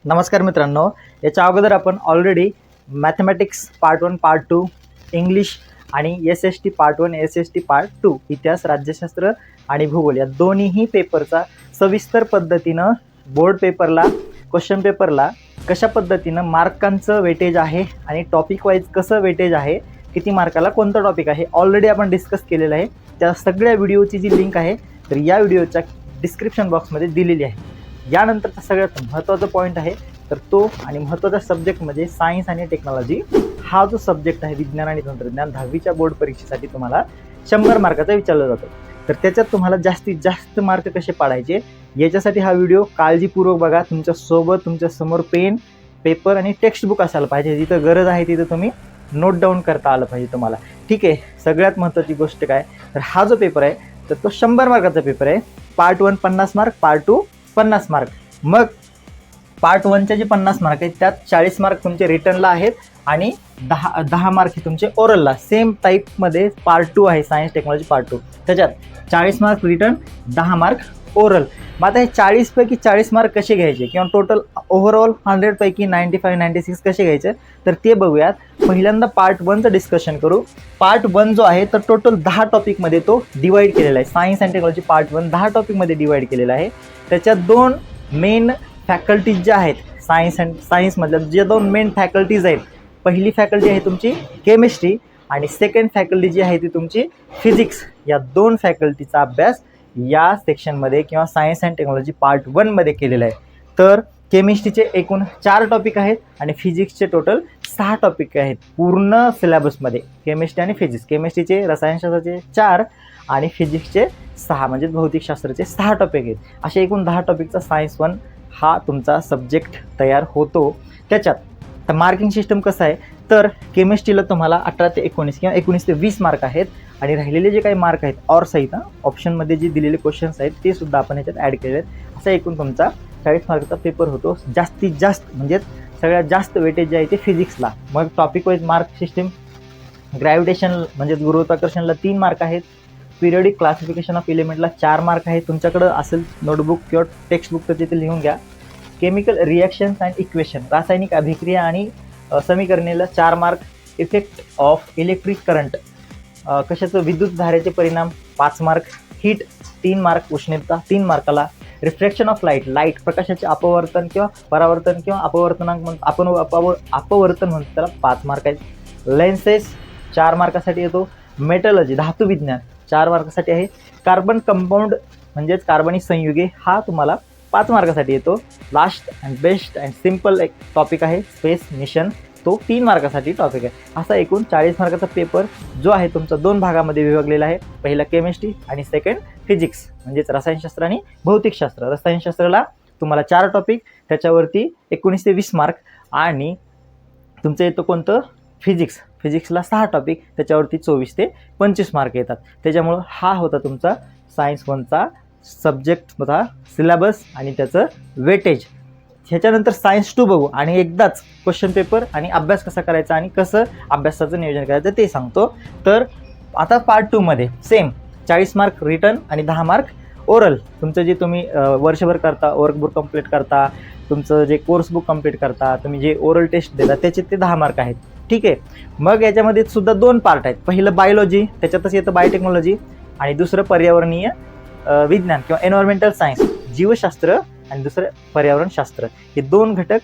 नमस्कार मित्रांनो, याच्या अगोदर आपण already mathematics part 1 part 2 English आणि SST पार्ट 1 SST पार्ट 2 इतिहास राज्यशास्त्र आणि भूगोल या दोन्हीही पेपरचा सविस्तर पद्धतीनं बोर्ड पेपरला क्वेश्चन पेपरला कशा पद्धतीनं मार्कांचं वेटेज आहे आणि टॉपिक वाईज कसं वेटेज आहे, किती मार्काला कोणतं टॉपिक आहे ऑलरेडी आपण डिस्कस केलेलं आहे। त्या सगळ्या व्हिडिओची जी लिंक आहे तर या व्हिडिओच्या डिस्क्रिप्शन बॉक्समध्ये दिलेली आहे। यानंतरचा सगळ्यात महत्त्वाचा पॉईंट आहे तर तो आणि महत्त्वाचा सब्जेक्ट म्हणजे सायन्स आणि टेक्नॉलॉजी हा जो सब्जेक्ट आहे विज्ञान आणि तंत्रज्ञान 10वीच्या बोर्ड परीक्षेसाठी तुम्हाला 100 मार्काचा विचारला जातो। तर त्याच्यात तुम्हाला जास्तीत जास्त मार्क कसे पाडायचे याच्यासाठी हा व्हिडिओ काळजीपूर्वक बघा। तुमच्या समोर पेन पेपर आणि टेक्स्ट बुक असायला पाहिजे, जिथं गरज आहे तिथं तुम्ही नोट डाऊन करता आलं पाहिजे तुम्हाला, ठीक आहे। सगळ्यात महत्त्वाची गोष्ट काय तर हा जो पेपर आहे तर तो 100 मार्काचा पेपर आहे। Part 1 50 mark, part 2 50 mark. मग पार्ट 1चे जे 50 मार्क आहेत त्यात 40 मार्क तुमचे रिटर्नला आहेत आणि 10 मार्क हे तुमचे ओरलला। सेम टाईपमध्ये पार्ट 2 आहे सायन्स टेक्नॉलॉजी पार्ट 2, त्याच्यात 40 मार्क रिटर्न 10 मार्क ओरल। मग आता हे 40 पैकी 40 मार्क कसे घ्यायचे किंवा टोटल ओव्हरऑल 100 पैकी 95 96 कसे घ्यायचे तर ते बघूयात। पहिल्यांदा पार्ट 1चं डिस्कशन करू। पार्ट 1 जो आहे तर टोटल 10 टॉपिकमध्ये तो डिवाइड केलेला आहे। सायन्स अँड टेक्नॉलॉजी पार्ट 1 10 टॉपिकमध्ये डिवाइड केलेला आहे। त्याच्यात दोन मेन फॅकल्टीज ज्या आहेत सायन्समधल्या जे दोन मेन फॅकल्टीज आहेत, पहिली फॅकल्टी आहे तुमची केमिस्ट्री आणि सेकंड फॅकल्टी जी आहे ती तुमची फिजिक्स। या दोन फॅकल्टीचा अभ्यास या सेक्शनमध्ये किंवा सायन्स अँड टेक्नॉलॉजी पार्ट 1मध्ये केलेला आहे। तर केमिस्ट्रीचे एकूण 4 टॉपिक आहेत आणि फिजिक्सचे टोटल 6 टॉपिक आहेत पूर्ण सिलेबसमध्ये। केमिस्ट्री आणि फिजिक्स, केमिस्ट्रीचे रसायनशास्त्राचे 4 आणि फिजिक्सचे 6 म्हणजे भौतिकशास्त्राचे 6 टॉपिक आहेत। असे एकूण 10 टॉपिकचा सायन्स 1 हा तुमचा सब्जेक्ट तयार होतो। त्याच्यात मार्किंग सिस्टम कसं आहे तर केमिस्ट्रीला तुम्हाला 18 ते 19 किंवा 19 ते 20 मार्क आहेत आणि राहिलेले जे काही मार्क आहेत और सहित ऑप्शनमध्ये जे दिलेले क्वेश्चन्स आहेत ते सुद्धा आपण ह्याच्यात ॲड केले आहेत। असा एकूण तुमचा 40 मार्कचा पेपर होतो। जास्तीत जास्त म्हणजे सगळ्यात जास्त वेटेज जे आहे ते फिजिक्सला। मग topic wise mark system gravitation म्हणजे गुरुत्वाकर्षणला 3 मार्क आहेत, पिरियडिक क्लासिफिकेशन ऑफ एलिमेंटला 4 मार्क आहेत। तुमच्याकडं असेल नोटबुक किंवा टेक्स्टबुक तर तिथे लिहून घ्या। केमिकल रिॲक्शन्स अँड इक्वेशन रासायनिक अभिक्रिया आणि समीकरणेला 4 mark. Effect of electric current कशाचं विद्युत धारेचे परिणाम 5 मार्क। हीट 3 मार्क, उष्णता 3 मार्काला। रिफ्रॅक्शन ऑफ लाईट प्रकाशाचे अपवर्तन किंवा परावर्तन किंवा अपवर्तनांक आपण अपवर्तन म्हणतो त्याला 5 मार्क आहेत। लेन्सेस 4 मार्कासाठी येतो। मेटलॉजी धातुविज्ञान 4 मार्कासाठी आहे। कार्बन कंपाऊंड म्हणजेच कार्बनिक संयुगे हा तुम्हाला 5 मार्कासाठी येतो। Last and best and simple एक टॉपिक आहे स्पेस मिशन, तो 3 मार्कासाठी टॉपिक आहे। असा एकूण 40 मार्काचा पेपर जो आहे तुमचा 2 भागामध्ये विभागलेला आहे। पहिला केमिस्ट्री आणि सेकंड फिजिक्स म्हणजेच रसायनशास्त्र आणि भौतिकशास्त्र। रसायनशास्त्राला तुम्हाला 4 टॉपिक, त्याच्यावरती 19 ते 20 मार्क आणि तुमचं येतं कोणतं फिजिक्सला 6 टॉपिक, त्याच्यावरती 24 ते 25 मार्क येतात। त्याच्यामुळं हा होता तुमचा सायन्स 1चा सब्जेक्ट होता सिलेबस आणि त्याचं वेटेज। ह्याच्यानंतर सायन्स 2 बघू आणि एकदाच क्वेश्चन पेपर आणि अभ्यास कसा करायचा आणि कसं अभ्यासाचं नियोजन करायचं ते सांगतो। तर आता पार्ट 2मध्ये सेम 40 मार्क रिटर्न आणि 10 मार्क ओरल। तुमचं जे तुम्ही वर्षभर करता, वर्कबुक कंप्लीट करता, तुमचं जे कोर्स बुक कंप्लीट करता, तुम्ही जे ओरल टेस्ट देता त्याचे ते 10 मार्क आहेत, ठीक आहे। मग याच्यामध्ये सुद्धा 2 पार्ट आहेत। पहिलं बायोलॉजी, त्याच्यातच येतं बायोटेक्नॉलॉजी, आणि दुसरं पर्यावरणीय विज्ञान किंवा एन्व्हायरमेंटल सायन्स जीवशास्त्र आणि दुसरं पर्यावरणशास्त्र। हे 2 घटक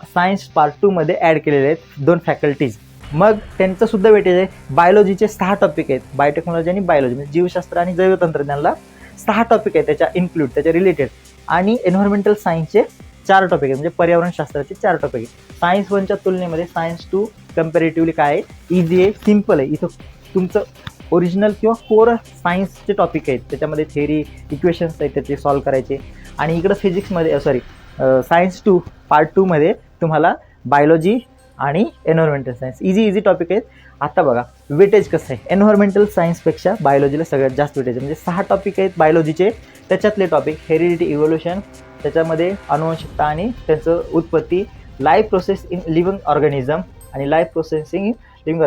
सायन्स पार्ट 2मध्ये ॲड केलेले आहेत, 2 फॅकल्टीज। मग त्यांचं सुद्धा वेटेज आहे। बायोलॉजीचे 6 टॉपिक आहेत, बायोटेक्नॉलॉजी आणि बायोलॉजी म्हणजे जीवशास्त्र आणि जैवतंत्रज्ञानला 6 टॉपिक आहेत त्याच्या इन्क्लूड त्याच्या रिलेटेड, आणि एन्व्हायरमेंटल सायन्सचे 4 टॉपिक आहेत म्हणजे पर्यावरणशास्त्राचे 4 टॉपिक आहेत। सायन्स 1च्या तुलनेमध्ये सायन्स 2 कम्पॅरेटिव्हली काय आहे, इझी आहे, सिम्पल आहे। इथं तुमचं ओरिजिनल किंवा कोर सायन्सचे टॉपिक आहेत, त्याच्यामध्ये थेअरी इक्वेशन्स आहेत त्याचे सॉल्व करायचे। आणि इकडं फिजिक्समध्ये सायन्स 2 पार्ट 2मध्ये तुम्हाला बायोलॉजी आणि एन्व्हायरमेंटल सायन्स इझी टॉपिक आहेत। आता बघा वेटेज कसं आहे, एन्व्हायरमेंटल सायन्सपेक्षा बायोलॉजीला सगळ्यात जास्त वेटेज आहे। म्हणजे 6 टॉपिक आहेत बायोलॉजीचे, त्याच्यातले टॉपिक हेरिडिटी इव्होल्युशन, त्याच्यामध्ये अनुवंशिकता आणि त्यांचं उत्पत्ती, life process in living organism आणि life processing in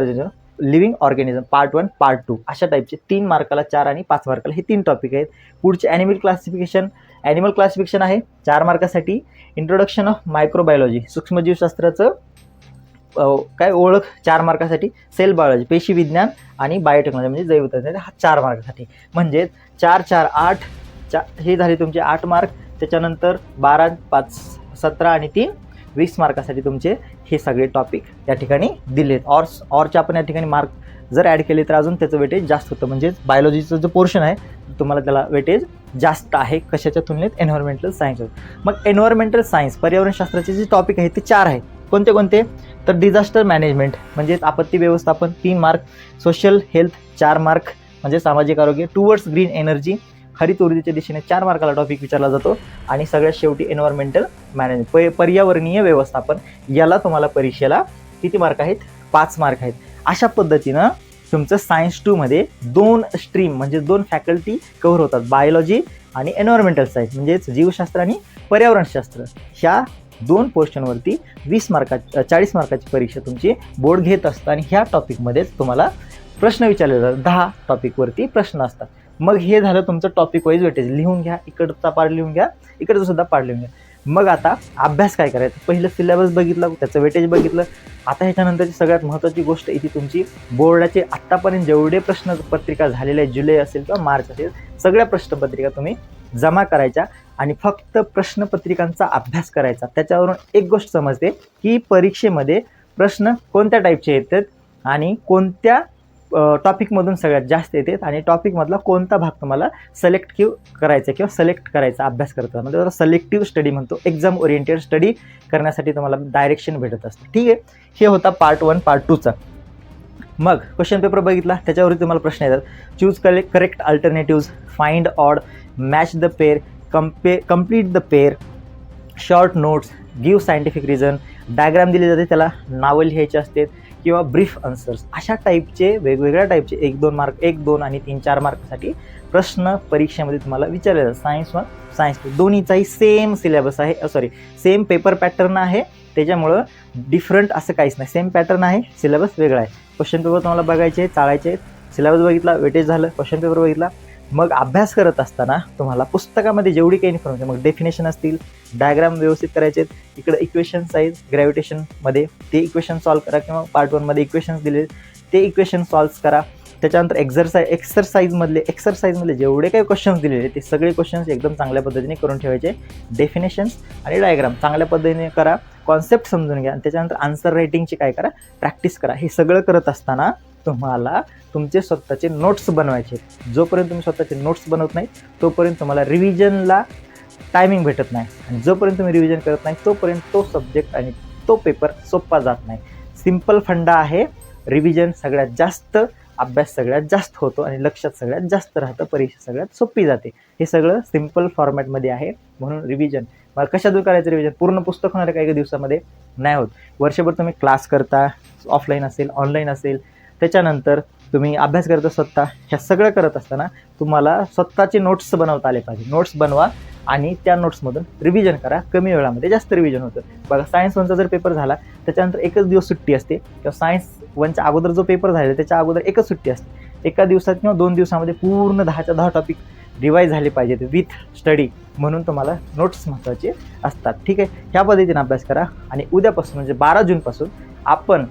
living organism part 1 part 2 अशा टाईपचे 3 मार्काला 4 आणि 5 मार्काला हे 3 टॉपिक आहेत। पुढचे ॲनिमल क्लासिफिकेशन ॲनिमल क्लासिफिकेशन आहे 4 मार्कासाठी. इंट्रोडक्शन ऑफ मायक्रोबायोलॉजी सूक्ष्मजीवशास्त्राचं काय ओळख 4 मार्कासाठी. सेल बायोलॉजी पेशीविज्ञान आणि बायोटेक्नॉलॉजी म्हणजे जैवतंत्रज्ञान हा 4 मार्कासाठी. म्हणजे 4 4 8 हे झाले तुमचे 8 मार्क. त्याच्यानंतर 12 5 17 आणि 3 20 मार्कासाठी तुमचे हे सगळे टॉपिक या ठिकाणी दिलेत. ऑरचे आपण या ठिकाणी मार्क जर ॲड केले तर अजून त्याचं वेटेज जास्त होतं. म्हणजे बायोलॉजीचं जो पोर्शन आहे तुम्हाला त्याला वेटेज जास्त आहे कशाच्या तुलनेत एन्व्हायरमेंटल सायन्स. मग एन्व्हायरमेंटल सायन्स पर्यावरणशास्त्राचे जे टॉपिक आहे ते 4 आहेत. कोणते कोणते तर डिझास्टर मॅनेजमेंट म्हणजे आपत्ती व्यवस्थापन 3 मार्क. सोशल हेल्थ 4 मार्क म्हणजे सामाजिक आरोग्य. टुवर्ड्स ग्रीन एनर्जी हरित ऊर्जेच्या दिशेने 4 मार्काला टॉपिक विचारला जातो. आणि सगळ्यात शेवटी एन्व्हायरमेंटल मॅनेजमेंट पर्यावरणीय व्यवस्थापन याला तुम्हाला परीक्षेला किती मार्क आहेत 5 मार्क आहेत. अशा पद्धतीनं तुमचं सायन्स 2 मध्ये 2 स्ट्रीम म्हणजे 2 फॅकल्टी कव्हर होतात. बायोलॉजी आणि एन्व्हायरमेंटल सायन्स म्हणजेच जीवशास्त्र आणि पर्यावरणशास्त्र. ह्या 2 पोर्शनवरती 40 मार्काची परीक्षा तुमची बोर्ड घेत असतं. आणि ह्या टॉपिकमध्येच तुम्हाला प्रश्न विचारले जातात. 10 टॉपिकवरती प्रश्न असतात. मग हे झालं तुमचं टॉपिक वाईज वेटेज. लिहून घ्या, इकडचा पार्ट लिहून घ्या, इकडचा सुद्धा पार्ट लिहून घ्या. मग आता अभ्यास काय करायचं. पहिलं सिलेबस बघितलं, त्याचं वेटेज बघितलं. आता ह्याच्यानंतरची सगळ्यात महत्त्वाची गोष्ट इथे तुमची बोर्डाचे आत्तापर्यंत जेवढे प्रश्नपत्रिका झालेले आहेत जुलै असेल किंवा मार्च असेल सगळ्या प्रश्नपत्रिका तुम्ही जमा करायच्या आणि फक्त प्रश्नपत्रिकांचा अभ्यास करायचा. त्याच्यावरून एक गोष्ट समजते की परीक्षेमध्ये प्रश्न कोणत्या टाईपचे येतात आणि कोणत्या टॉपिकमधून सगळ्यात जास्त येतात आणि टॉपिकमधला कोणता भाग तुम्हाला सिलेक्ट करायचा किंवा सिलेक्ट करायचा अभ्यास करताना. म्हणजे त्याला सिलेक्टिव्ह स्टडी म्हणतो. एक्झाम ओरिएंटेड स्टडी करण्यासाठी तुम्हाला डायरेक्शन भेटत असतं. ठीक आहे, हे होता पार्ट 1 पार्ट 2चा. मग क्वेश्चन पेपर बघितला, त्याच्यावरती तुम्हाला प्रश्न येतात. Choose correct alternatives, find odd, match the pair, complete the pair, short notes, give scientific reason, diagram दिली जाते त्याला नावं लिहायचे असते किंवा ब्रीफ आन्सर्स. अशा टाईपचे वेगवेगळ्या टाईपचे 1-2 मार्क 1-2 आणि 3-4 मार्कसाठी प्रश्न परीक्षेमध्ये तुम्हाला विचारले जातात. सायन्स 1 सायन्स 2 दोन्हीचाही सेम सिलेबस आहे. सेम पेपर पॅटर्न आहे. त्याच्यामुळं डिफरंट असं काहीच नाही. सेम पॅटर्न आहे, सिलेबस वेगळा आहे. क्वेश्चन पेपर तुम्हाला बघायचे चाळायचे. सिलेबस बघितला, वेटेज झालं, क्वेश्चन पेपर बघितला. मग अभ्यास करत असताना तुम्हाला पुस्तकामध्ये जेवढी काही इन्फॉर्मेशन मग डेफिनेशन असतील, डायग्राम व्यवस्थित करायचे. इकडे इक्वेशन्स आहेत ग्रॅव्हिटेशनमध्ये ते इक्वेशन सॉल्व्ह करा किंवा पार्ट 1मध्ये इक्वेशन्स दिले ते इक्वेशन सॉल्व्ह करा. त्याच्यानंतर एक्सरसाइजमधले जेवढे काही क्वेश्चन्स दिलेले ते सगळे क्वेश्चन्स एकदम चांगल्या पद्धतीने करून ठेवायचे. डेफिनेशन्स आणि डायग्राम चांगल्या पद्धतीने करा, कॉन्सेप्ट समजून घ्या. त्याच्यानंतर आन्सर रायटिंगची काय करा, प्रॅक्टिस करा. हे सगळं करत असताना तुम्हाला तुमचे स्वतःचे नोट्स बनवायचे. जोपर्यंत तुम्ही स्वतःचे नोट्स बनवत नाही तोपर्यंत तुम्हाला रिव्हिजनला टायमिंग भेटत नाही. आणि जोपर्यंत तुम्ही रिव्हिजन करत नाही तोपर्यंत तो सब्जेक्ट आणि तो पेपर सोपा जात नाही. सिम्पल फंडा आहे. रिव्हिजन सगळ्यात जास्त, अभ्यास सगळ्यात जास्त होतो आणि लक्षात सगळ्यात जास्त राहतं. परीक्षा सगळ्यात सोपी जाते. हे सगळं सिम्पल फॉर्मॅटमध्ये आहे. म्हणून रिव्हिजन मग कशातून करायचं रिव्हिजन. पूर्ण पुस्तक होणार आहे काही दिवसामध्ये नाही होत. वर्षभर तुम्ही क्लास करता, ऑफलाईन असेल ऑनलाईन असेल. त्याच्यानंतर तुम्ही अभ्यास करता स्वतः. ह्या सगळं करत असताना तुम्हाला स्वतःचे नोट्स बनवता आले पाहिजे. नोट्स बनवा आणि त्या नोट्समधून रिव्हिजन करा. कमी वेळामध्ये जास्त रिव्हिजन होतं. बघा सायन्स 1चा जर पेपर झाला त्याच्यानंतर एकच दिवस सुट्टी असते किंवा सायन्स 1च्या अगोदर जो पेपर झाला त्याच्या अगोदर एकच सुट्टी असते. एका दिवसात किंवा 2 दिवसामध्ये पूर्ण 10च्या 10 टॉपिक रिवाईज झाले पाहिजेत विथ स्टडी. म्हणून तुम्हाला नोट्स महत्त्वाचे असतात. ठीक आहे, ह्या पद्धतीने अभ्यास करा. आणि उद्यापासून म्हणजे 12 जूनपासून आपण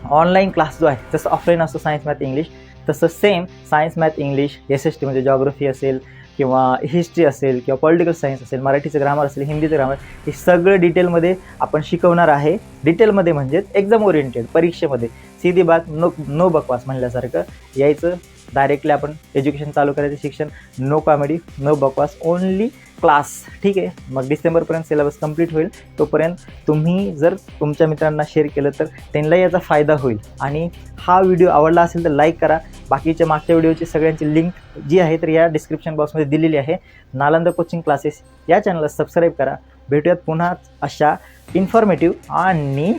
ऑनलाईन क्लास जो आहे जसं ऑफलाईन असतो सायन्स मॅथ इंग्लिश तसं same science math English SST म्हणजे जॉग्रफी असेल किंवा हिस्ट्री असेल किंवा पॉलिटिकल सायन्स असेल, मराठीचं ग्रामर असेल, हिंदीचं ग्रामर, हे सगळं डिटेलमध्ये आपण शिकवणार आहे. डिटेलमध्ये म्हणजेच एक्झाम ओरिएंटेड. परीक्षेमध्ये सीधी बात नो बकवास म्हणल्यासारखं यायचं. डायरेक्टली आपण एज्युकेशन चालू करायचं. शिक्षण नो कॉमेडी नो बकवास, ओनली क्लास. ठीक आहे, मग डिसेंबरपर्यंत सिलेबस कंप्लीट होईल. तोपर्यंत तुम्ही जर तुमच्या मित्रांना शेअर केलं तर त्यांना याचा फायदा होईल. आणि हा व्हिडिओ आवडला असेल तर लाईक करा. बाकीच्या मागच्या व्हिडिओची सगळ्यांची लिंक जी आहे तर या डिस्क्रिप्शन बॉक्समध्ये दिलेली आहे. नालंदा कोचिंग क्लासेस या चॅनलला सबस्क्राईब करा. भेटूयात पुन्हा अशा इन्फॉर्मेटिव्ह आणि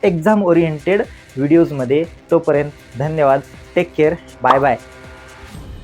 एक्झाम ओरिएंटेड व्हिडिओजमध्ये. तोपर्यंत धन्यवाद. Take care. Bye bye.